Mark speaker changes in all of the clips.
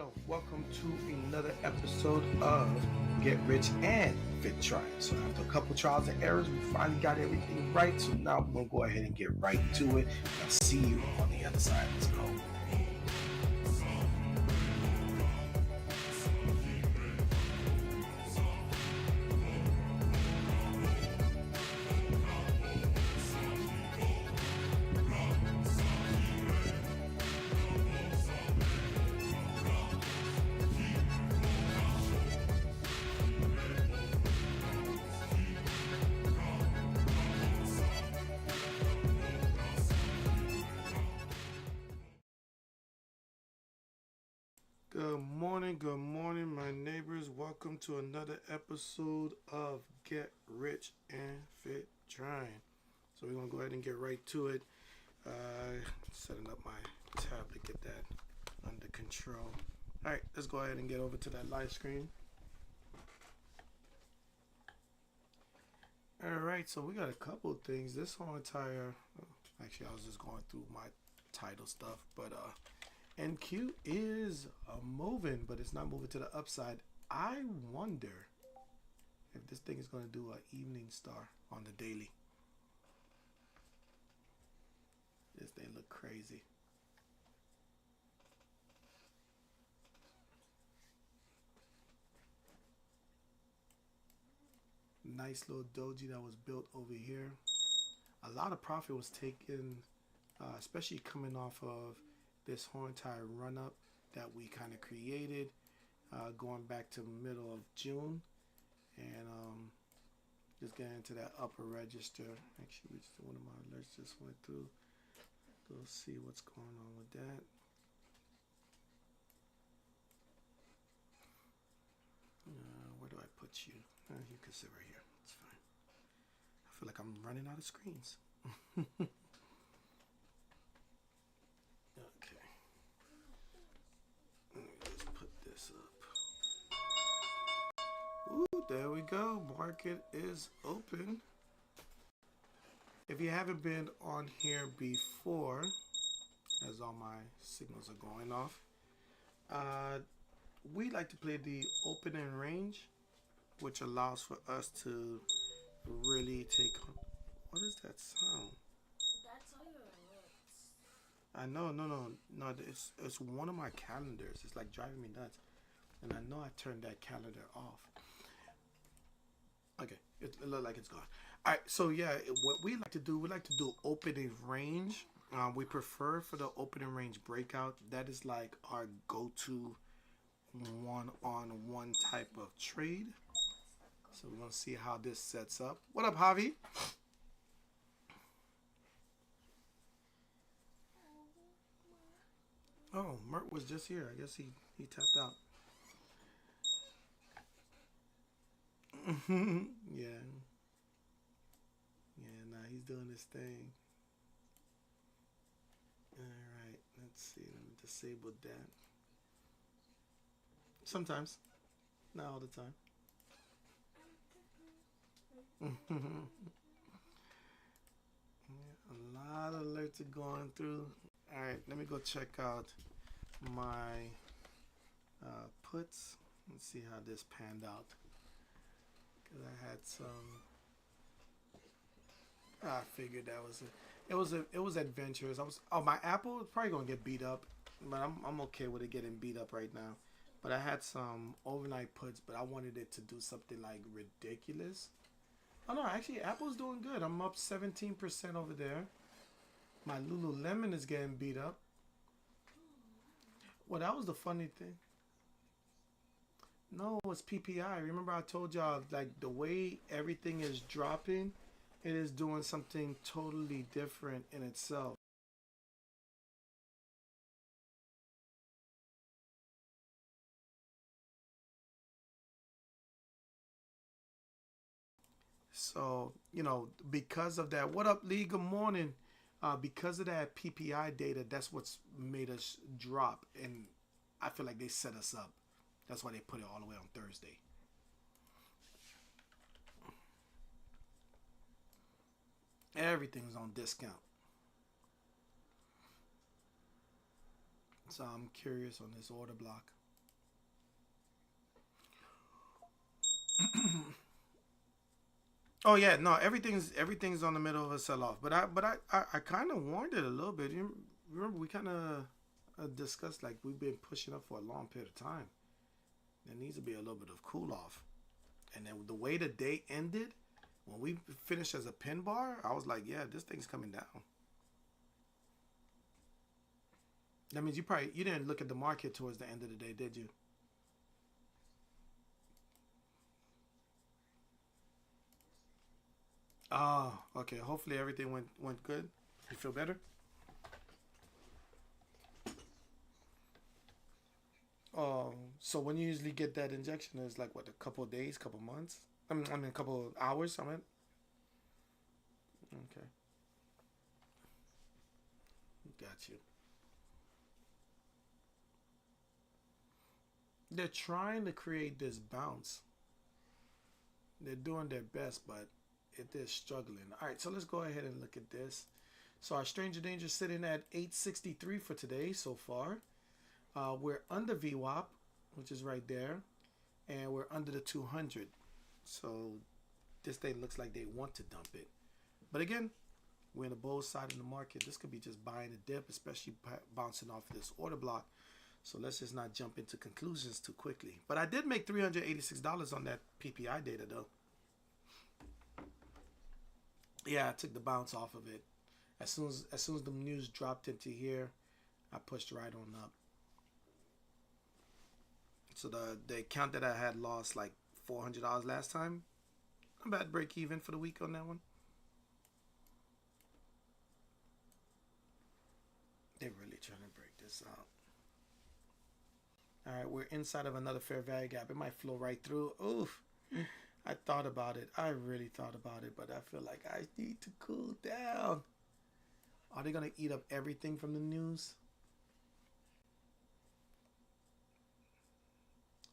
Speaker 1: hello. Welcome to another episode of Get Rich and Fit Tryin. So after a couple trials and errors, we finally got everything right. So now we're going to go ahead and get right to it. I'll see you on the other side. Let's go. Good morning, my neighbors. Welcome to another episode of Get Rich and Fit Tryin. So we're going to go ahead and get right to it. Setting up my tablet, get that under control. All right, let's go ahead and get over to that live screen. All right, so we got a couple of things. This whole entire, actually, I was just going through my title stuff, but NQ is moving, but it's not moving to the upside. I wonder if this thing is going to do an evening star on the daily. This thing look crazy. Nice little doji that was built over here. A lot of profit was taken, especially coming off of this whole entire run up that we kind of created, going back to middle of June, and just getting into that upper register. Actually, one of my alerts just went through. Go see what's going on with that. Where do I put you? You can sit right here. It's fine. I feel like I'm running out of screens. Okay. Let me just put this up. Ooh, there we go. Market is open. If you haven't been on here before, as all my signals are going off, we like to play the opening range, which allows for us to really take on. What is that sound?
Speaker 2: That's all your alerts.
Speaker 1: I know, no. It's one of my calendars. It's like driving me nuts, and I know I turned that calendar off. Okay, it looked like it's gone. All right, so yeah, what we like to do, we like to do opening range. We prefer for the opening range breakout. That is like our go-to one-on-one type of trade. So we're gonna see how this sets up. What up, Javi? Oh, Mert was just here. I guess he tapped out. Yeah. Yeah, nah, he's doing his thing. Alright, let's see. Let me disable that. Sometimes. Not all the time. Yeah, a lot of alerts are going through. Alright, let me go check out my puts. Let's see how this panned out. Because I had some. I figured that was it. It was adventurous. My Apple is probably gonna get beat up, but I'm okay with it getting beat up right now. But I had some overnight puts, but I wanted it to do something like ridiculous. Oh no, actually Apple's doing good. I'm up 17% over there. My Lululemon is getting beat up. Well, that was the funny thing. No, it's PPI. Remember I told y'all like the way everything is dropping, it is doing something totally different in itself. So, because of that, what up, Lee? Good morning. Because of that PPI data, that's what's made us drop. And I feel like they set us up. That's why they put it all the way on Thursday. Everything's on discount. So I'm curious on this order block. Oh yeah, no, everything's on the middle of a sell off. But I kind of warned it a little bit. You remember we kind of discussed like we've been pushing up for a long period of time. There needs to be a little bit of cool off. And then the way the day ended, when we finished as a pin bar, I was like, yeah, this thing's coming down. That means you didn't look at the market towards the end of the day, did you? Oh, okay. Hopefully everything went good. You feel better? So when you usually get that injection, it's like what, a couple of days, couple of months? I mean, a couple of hours. I mean, okay, got you. They're trying to create this bounce. They're doing their best, but they're struggling. All right, so let's go ahead and look at this. So our Stranger Danger sitting at 863 for today so far. We're under VWAP, which is right there, and we're under the 200. So this thing looks like they want to dump it. But again, we're in the bull side of the market. This could be just buying a dip, especially bouncing off this order block. So let's just not jump into conclusions too quickly. But I did make $386 on that PPI data though. Yeah, I took the bounce off of it. As soon as the news dropped into here, I pushed right on up. So the account that I had lost like $400 last time, I'm about break even for the week on that one. They're really trying to break this out. All right, we're inside of another fair value gap. It might flow right through. Oof. I thought about it. I really thought about it, but I feel like I need to cool down. Are they going to eat up everything from the news?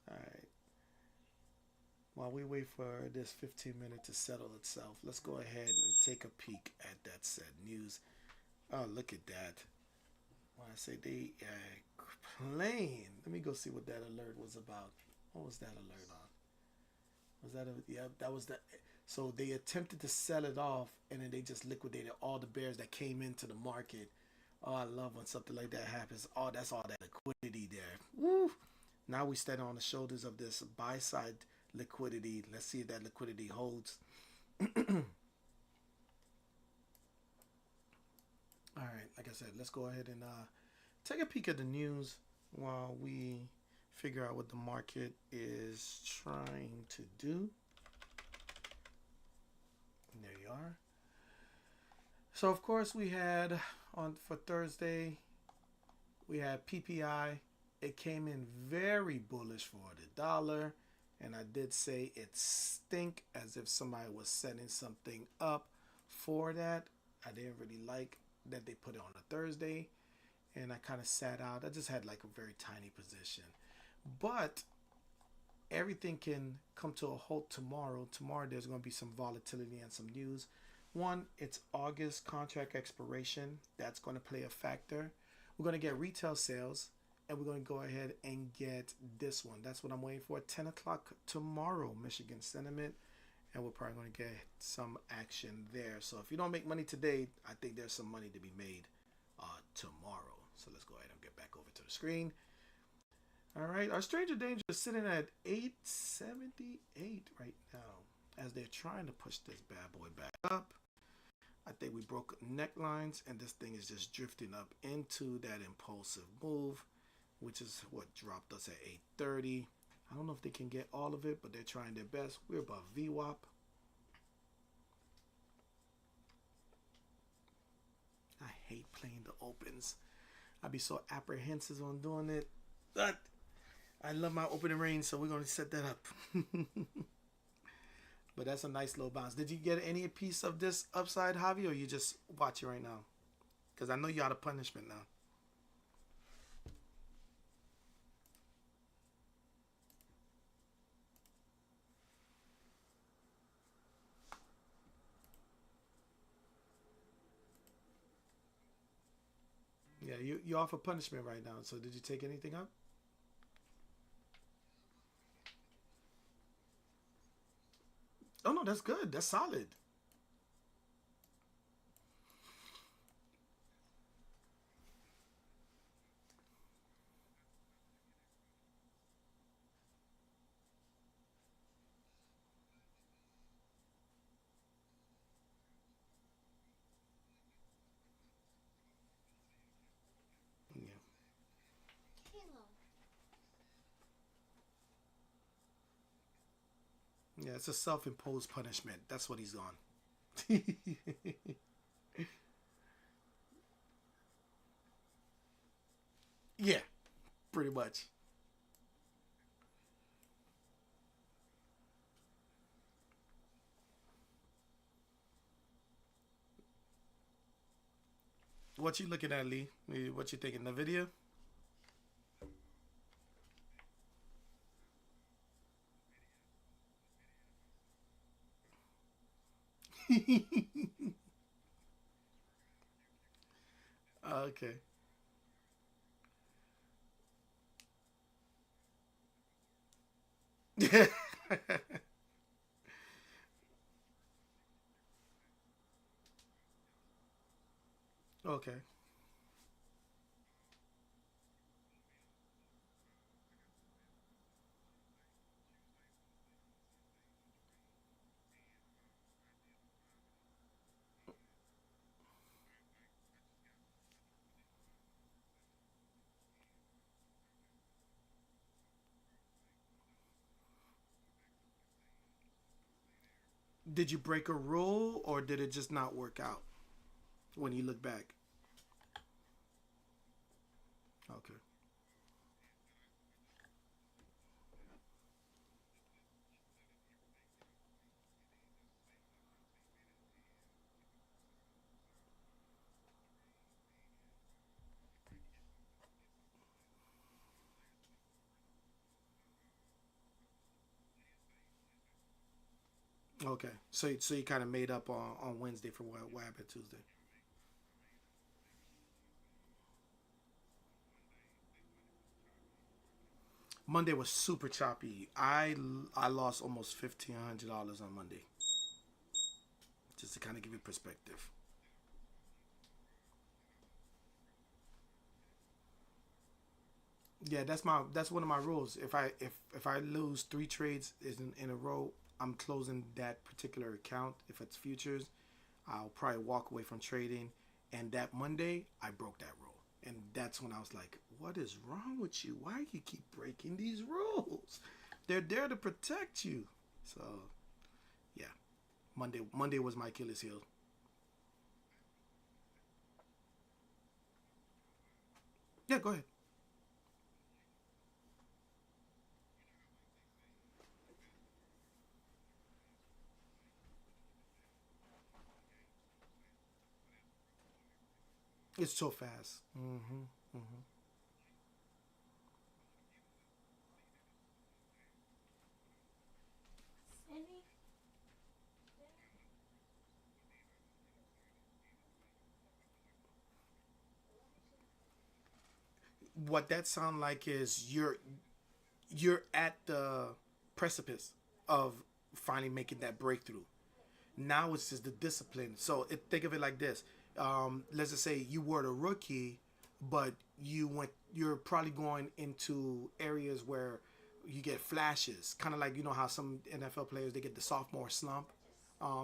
Speaker 1: All right. While we wait for this 15 minute to settle itself, let's go ahead and take a peek at that said news. Oh, look at that. When I say they playing, let me go see what that alert was about. What was that alert on? Was that yeah, that was the so they attempted to sell it off and then they just liquidated all the bears that came into the market. Oh, I love when something like that happens. Oh, that's all that liquidity there. Woo! Now we stand on the shoulders of this buy side liquidity. Let's see if that liquidity holds. All right, like I said, let's go ahead and take a peek at the news while we figure out what the market is trying to do. And there you are. So of course we had on for Thursday, we had PPI. It came in very bullish for the dollar, and I did say it stink as if somebody was setting something up for that. I didn't really like that they put it on a Thursday, and I kind of sat out. I just had like a very tiny position, but everything can come to a halt tomorrow. Tomorrow there's going to be some volatility and some news. One, it's August contract expiration. That's going to play a factor. We're going to get retail sales, and we're going to go ahead and get this one. That's what I'm waiting for. 10 o'clock tomorrow, Michigan sentiment. And we're probably going to get some action there. So if you don't make money today, I think there's some money to be made tomorrow. So let's go ahead and get back over to the screen. All right, our Stranger Danger is sitting at 878 right now as they're trying to push this bad boy back up. I think we broke necklines, and this thing is just drifting up into that impulsive move, which is what dropped us at 830. I don't know if they can get all of it, but they're trying their best. We're above VWAP. I hate playing the opens. I'd be so apprehensive on doing it. But I love my opening range, so we're going to set that up. But that's a nice little bounce. Did you get any piece of this upside, Javi, or you just watching right now? Because I know you're out of punishment now. Yeah, you're off of punishment right now. So did you take anything up? no, that's good. That's solid. Yeah.
Speaker 2: Kilo.
Speaker 1: Yeah, it's a self-imposed punishment. That's what he's on. Yeah, pretty much. What you looking at, Lee? What you thinking? The video? Okay. Okay. Did you break a rule or did it just not work out when you look back? Okay. Okay. So you kind of made up on Wednesday for what happened Tuesday. Monday was super choppy. I lost almost $1,500 on Monday, just to kind of give you perspective. Yeah, that's one of my rules. If I lose three trades in a row, I'm closing that particular account. If it's futures, I'll probably walk away from trading. And that Monday, I broke that rule, and that's when I was like, "What is wrong with you? Why do you keep breaking these rules? They're there to protect you." So yeah, Monday was my Achilles heel. Yeah, go ahead. It's so fast.
Speaker 2: Any?
Speaker 1: What that sound like is you're at the precipice of finally making that breakthrough. Now it's just the discipline. So think of it like this. Let's just say you were the rookie, but you're probably going into areas where you get flashes, kind of like you know how some NFL players they get the sophomore slump.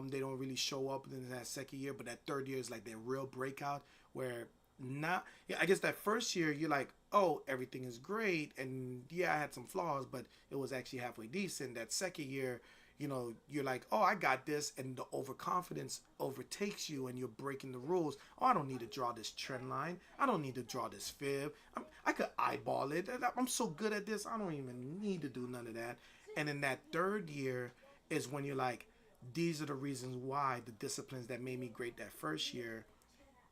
Speaker 1: They don't really show up in that second year, but that third year is like their real breakout. Where not, yeah, I guess that first year you're like, oh, everything is great, and yeah, I had some flaws, but it was actually halfway decent. That second year, you're like, oh, I got this, and the overconfidence overtakes you, and you're breaking the rules. Oh, I don't need to draw this trend line. I don't need to draw this fib. I could eyeball it. I'm so good at this. I don't even need to do none of that. And in that third year is when you're like, these are the reasons why the disciplines that made me great that first year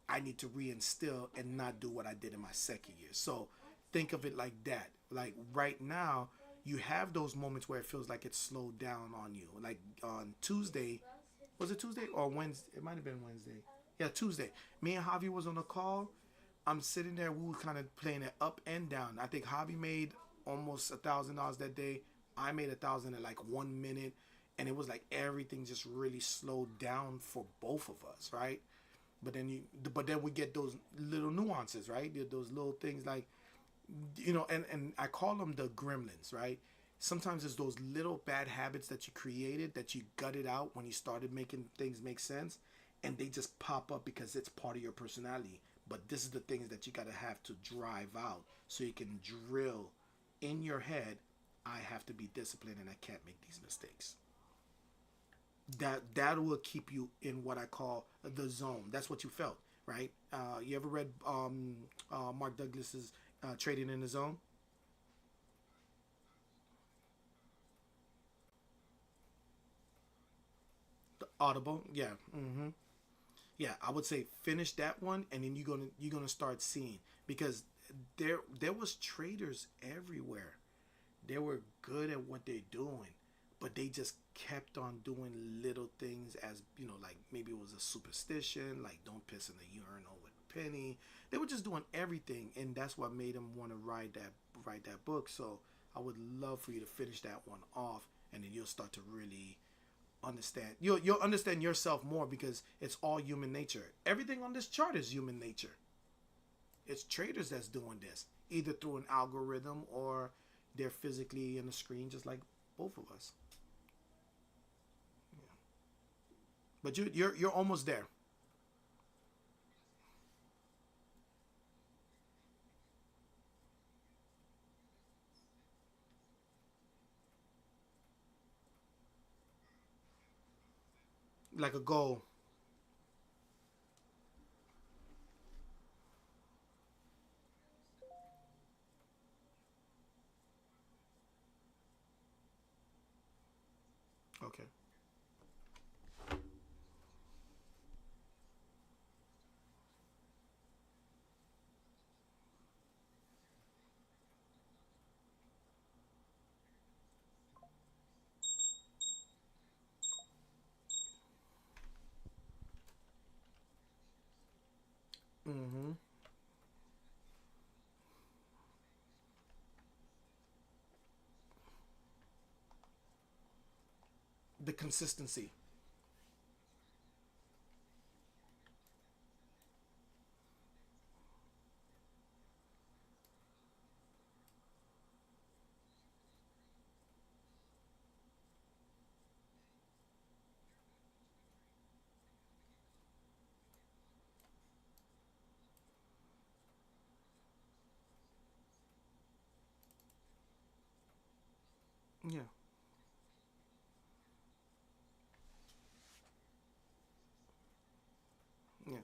Speaker 1: I need to reinstill and not do what I did in my second year. So think of it like that. Like right now, you have those moments where it feels like it's slowed down on you. Like on Tuesday, was it Tuesday or Wednesday? It might have been Wednesday. Yeah, Tuesday. Me and Javi was on a call. I'm sitting there. We were kind of playing it up and down. I think Javi made almost $1,000 that day. I made 1,000 in like 1 minute, and it was like everything just really slowed down for both of us, right? But then we get those little nuances, right? Those little things like, and I call them the gremlins, right? Sometimes it's those little bad habits that you created that you gutted out when you started making things make sense, and they just pop up because it's part of your personality. But this is the things that you gotta have to drive out so you can drill in your head. I have to be disciplined and I can't make these mistakes. That will keep you in what I call the zone. That's what you felt, right? You ever read Mark Douglas's Trading in the Zone? The Audible, yeah. Yeah, I would say finish that one, and then you're gonna start seeing, because there was traders everywhere. They were good at what they're doing, but they just kept on doing little things, as like maybe it was a superstition, like don't piss in the urinal with a penny. They were just doing everything, and that's what made them want to write that book. So I would love for you to finish that one off, and then you'll start to really understand. You'll understand yourself more, because it's all human nature. Everything on this chart is human nature. It's traders that's doing this, either through an algorithm or they're physically in the screen, just like both of us. But you're almost there. Like a goal. Okay. Mm-hmm. The consistency. Yeah. Yeah.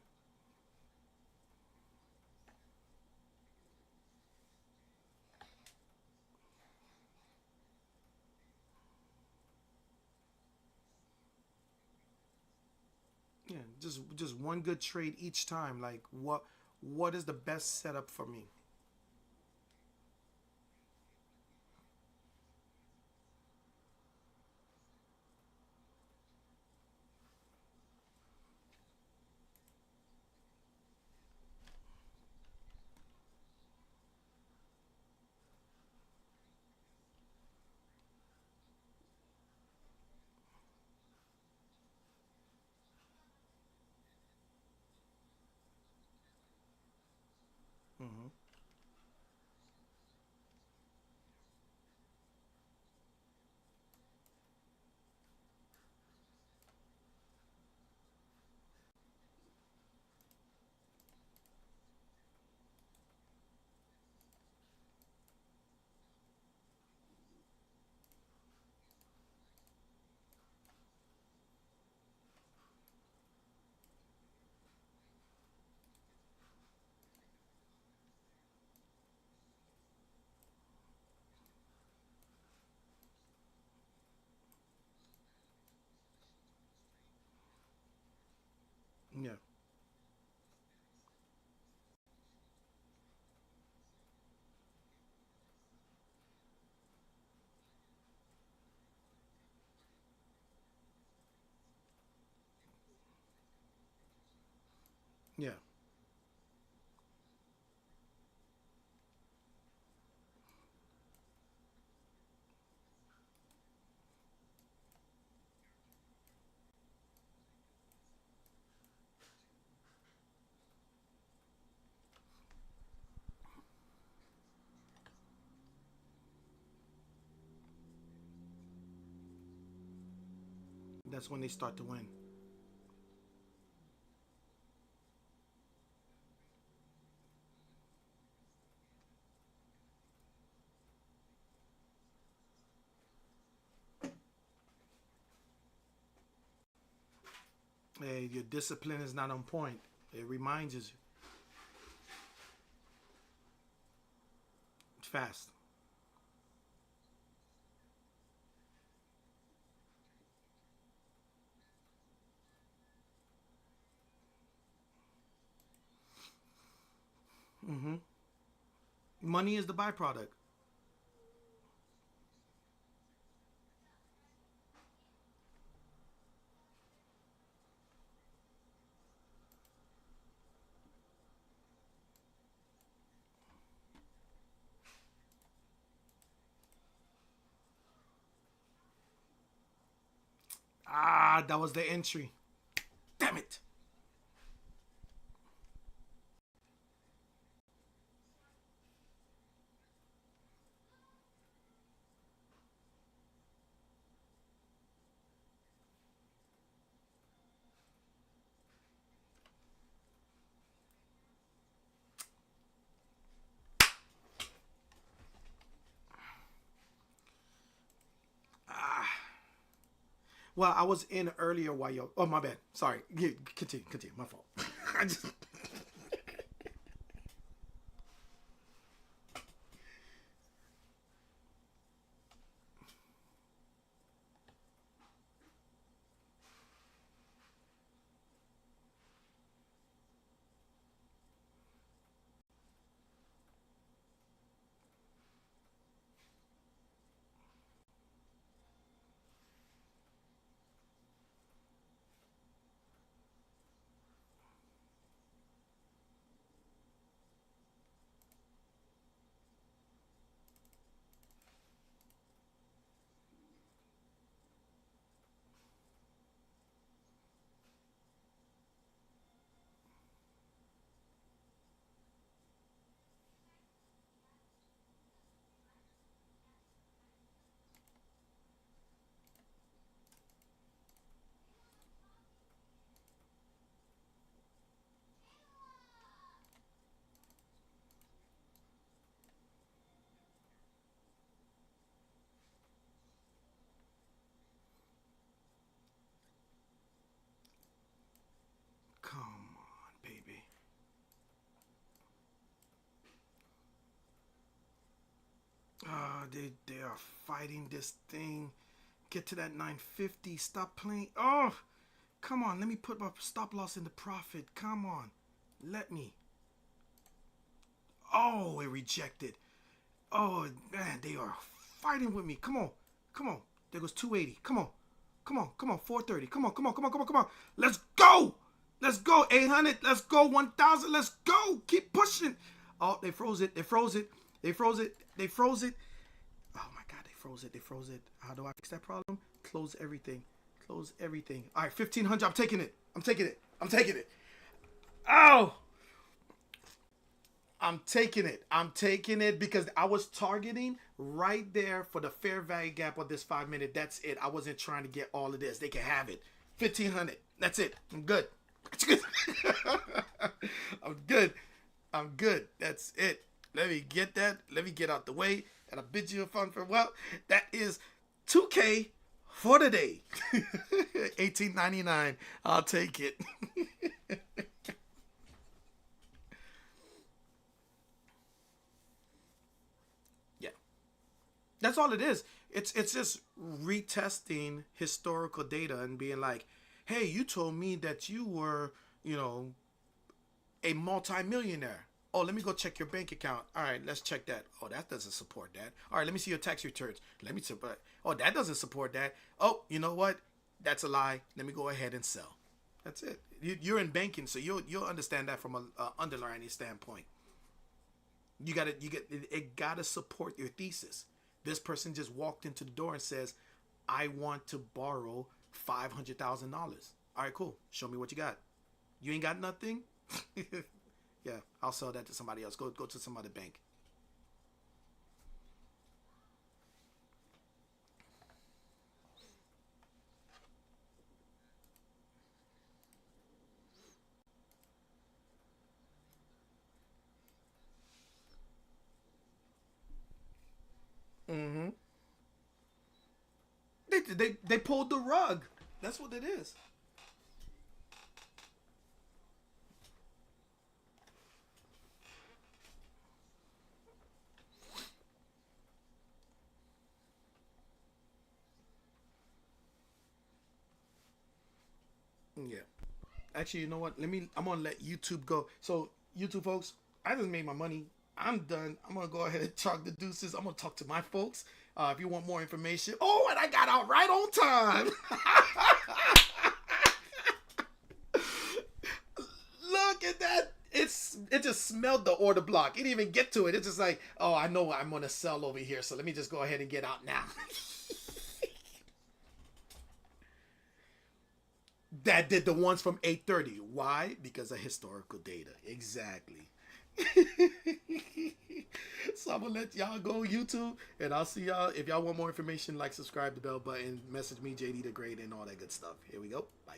Speaker 1: Yeah. Just one good trade each time. Like what is the best setup for me? Mm-hmm. Yeah. Yeah. That's when they start to win. Hey, your discipline is not on point. It reminds you. It's fast. Mm-hmm. Money is the byproduct. Ah, that was the entry. Damn it. Ah. Well, I was in earlier while you. Oh, my bad. Sorry. Continue. Continue. My fault. I just. Come on, baby. Ah, they are fighting this thing. Get to that 950. Stop playing. Oh, come on. Let me put my stop loss in the profit. Come on. Let me. Oh, it rejected. Oh, man, they are fighting with me. Come on. Come on. There goes 280. Come on. Come on. Come on. 430. Come on. Come on. Come on. Come on. Come on. Let's go. Let's go. 800. Let's go. 1,000. Let's go. Keep pushing. Oh, they froze it. They froze it. They froze it. They froze it. Oh, my God. They froze it. They froze it. How do I fix that problem? Close everything. Close everything. All right. 1,500. I'm taking it. I'm taking it. I'm taking it. Oh. I'm taking it. I'm taking it because I was targeting right there for the fair value gap of this 5 minute. That's it. I wasn't trying to get all of this. They can have it. 1,500. That's it. I'm good. I'm good. I'm good. That's it. Let me get that. Let me get out the way. And I bid you a fun farewell. That is 2K for the day. 18.99. I'll take it. Yeah. That's all it is. It's just retesting historical data and being like, hey, you told me that you were, a multimillionaire. Oh, let me go check your bank account. All right, let's check that. Oh, that doesn't support that. All right, let me see your tax returns. Let me support. Oh, that doesn't support that. Oh, you know what? That's a lie. Let me go ahead and sell. That's it. You're in banking, so you'll understand that from a underlying standpoint. It gotta support your thesis. This person just walked into the door and says, "I want to borrow $500,000." All right, cool. Show me what you got. You ain't got nothing. Yeah, I'll sell that to somebody else. Go to some other bank. They pulled the rug. That's what it is. Yeah. Actually, you know what? I'm gonna let YouTube go. So YouTube folks, I just made my money. I'm done. I'm gonna go ahead and talk the deuces. I'm gonna talk to my folks. If you want more information, oh, and I got out right on time. Look at that. It just smelled the order block. It didn't even get to it. It's just like, oh, I know I'm gonna sell over here, so let me just go ahead and get out now. That did the ones from 8:30. Why? Because of historical data. Exactly. So I'm gonna let y'all go YouTube, and I'll see y'all. If y'all want more information, like, subscribe, the bell button, message me, JD the Great, and all that good stuff. Here we go. Bye.